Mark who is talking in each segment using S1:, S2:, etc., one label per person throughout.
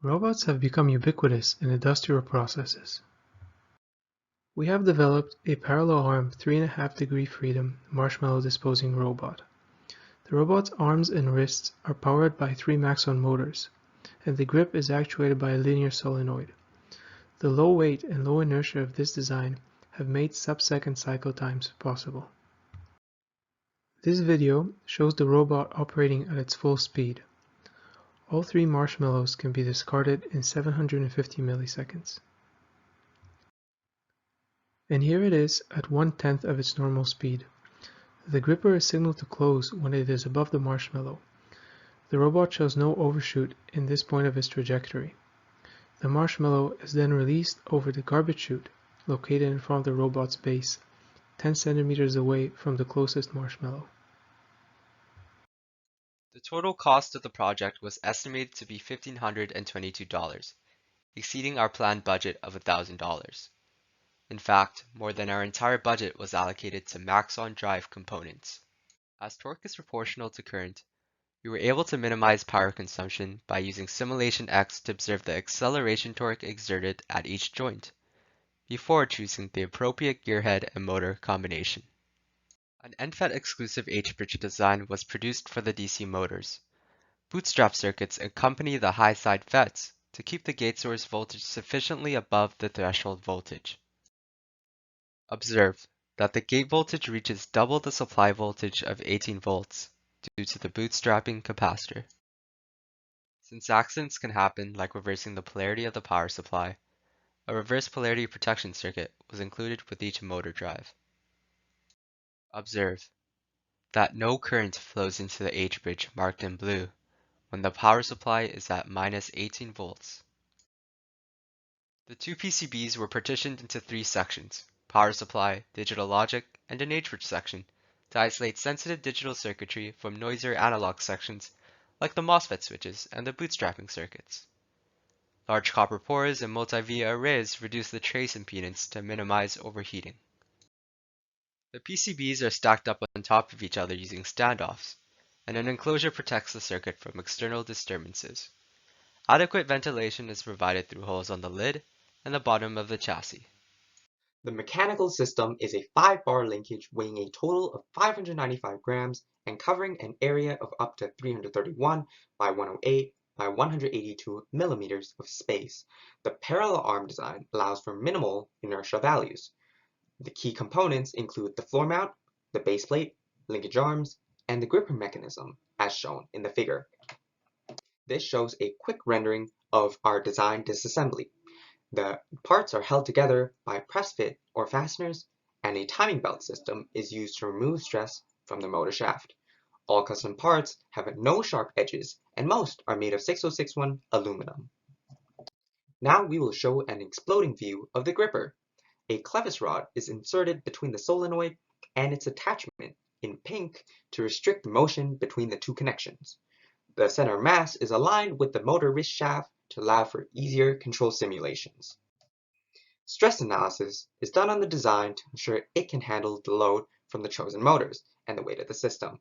S1: Robots have become ubiquitous in industrial processes. We have developed a parallel arm 3.5 degree freedom marshmallow disposing robot. The robot's arms and wrists are powered by 3 Maxon motors, and the grip is actuated by a linear solenoid. The low weight and low inertia of this design have made sub-second cycle times possible. This video shows the robot operating at its full speed. All 3 marshmallows can be discarded in 750 milliseconds. And here it is at 1/10 of its normal speed. The gripper is signaled to close when it is above the marshmallow. The robot shows no overshoot in this point of its trajectory. The marshmallow is then released over the garbage chute located in front of the robot's base, 10 centimeters away from the closest marshmallow.
S2: The total cost of the project was estimated to be $1,522, exceeding our planned budget of $1,000. In fact, more than our entire budget was allocated to Maxon drive components. As torque is proportional to current, we were able to minimize power consumption by using Simulation X to observe the acceleration torque exerted at each joint, before choosing the appropriate gearhead and motor combination. An NFET exclusive H-bridge design was produced for the DC motors. Bootstrap circuits accompany the high side FETs to keep the gate source voltage sufficiently above the threshold voltage. Observe that the gate voltage reaches double the supply voltage of 18 volts due to the bootstrapping capacitor. Since accidents can happen like reversing the polarity of the power supply, a reverse polarity protection circuit was included with each motor drive. Observe that no current flows into the H-bridge marked in blue when the power supply is at -18 volts. The 2 PCBs were partitioned into 3 sections: power supply, digital logic, and an H-bridge section to isolate sensitive digital circuitry from noisier analog sections like the MOSFET switches and the bootstrapping circuits. Large copper pores and multi-via arrays reduce the trace impedance to minimize overheating. The PCBs are stacked up on top of each other using standoffs, and an enclosure protects the circuit from external disturbances. Adequate ventilation is provided through holes on the lid and the bottom of the chassis.
S3: The mechanical system is a 5-bar linkage weighing a total of 595 grams and covering an area of up to 331 by 108 by 182 millimeters of space. The parallel arm design allows for minimal inertia values. The key components include the floor mount, the base plate, linkage arms, and the gripper mechanism, as shown in the figure. This shows a quick rendering of our design disassembly. The parts are held together by press fit or fasteners, and a timing belt system is used to remove stress from the motor shaft. All custom parts have no sharp edges, and most are made of 6061 aluminum. Now we will show an exploding view of the gripper. A clevis rod is inserted between the solenoid and its attachment in pink to restrict motion between the 2 connections. The center mass is aligned with the motor wrist shaft to allow for easier control simulations. Stress analysis is done on the design to ensure it can handle the load from the chosen motors and the weight of the system.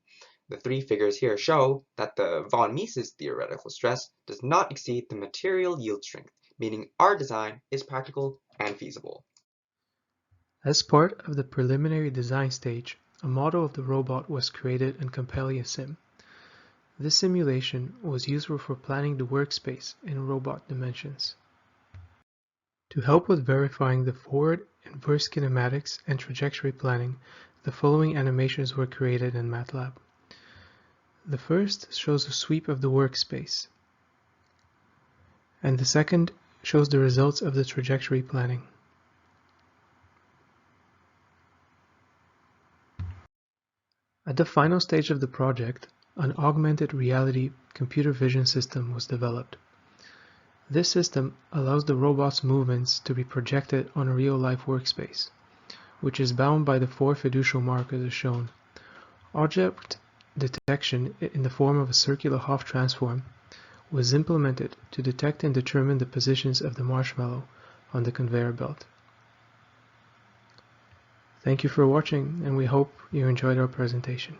S3: The 3 figures here show that the von Mises theoretical stress does not exceed the material yield strength, meaning our design is practical and feasible.
S1: As part of the preliminary design stage, a model of the robot was created in CompelliaSim. This simulation was useful for planning the workspace in robot dimensions. To help with verifying the forward, inverse kinematics, and trajectory planning, the following animations were created in MATLAB. The first shows a sweep of the workspace, and the second shows the results of the trajectory planning. At the final stage of the project, an augmented reality computer vision system was developed. This system allows the robot's movements to be projected on a real-life workspace, which is bound by the 4 fiducial markers as shown. Object detection in the form of a circular Hopf transform was implemented to detect and determine the positions of the marshmallow on the conveyor belt. Thank you for watching, and we hope you enjoyed our presentation.